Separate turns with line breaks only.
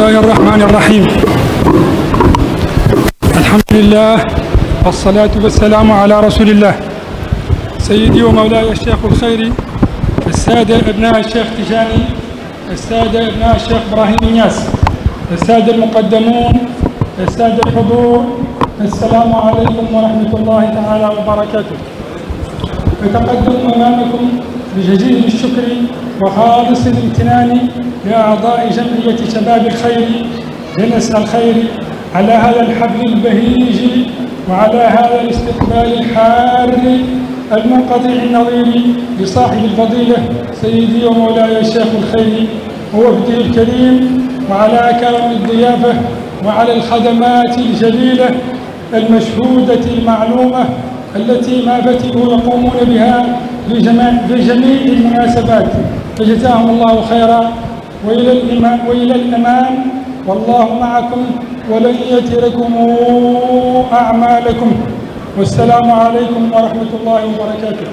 الله الرحمن الرحيم. الحمد لله والصلاة والسلام على رسول الله سيدي ومولاي الشيخ الخيري، السادة أبناء الشيخ تجاني، السادة أبناء الشيخ إبراهيم نياس، السادة المقدمون، السادة الحضور، السلام عليكم ورحمة الله تعالى وبركاته. أتقدم أمامكم بجزيل الشكر وخالص الامتنان لأعضاء جمعية شباب الخير جنس الخير على هذا الحفل البهيج وعلى هذا الاستقبال الحار المنقطع النظير لصاحب الفضيلة سيدي ومولاي الشيخ الخيري ووفده الكريم، وعلى كرم الضيافة وعلى الخدمات الجليلة المشهودة المعلومة التي ما فتئوا يقومون بها في جميع المناسبات، فجزاهم الله خيرا وإلى الأمام، والله معكم ولن يتركم أعمالكم، والسلام عليكم ورحمة الله وبركاته.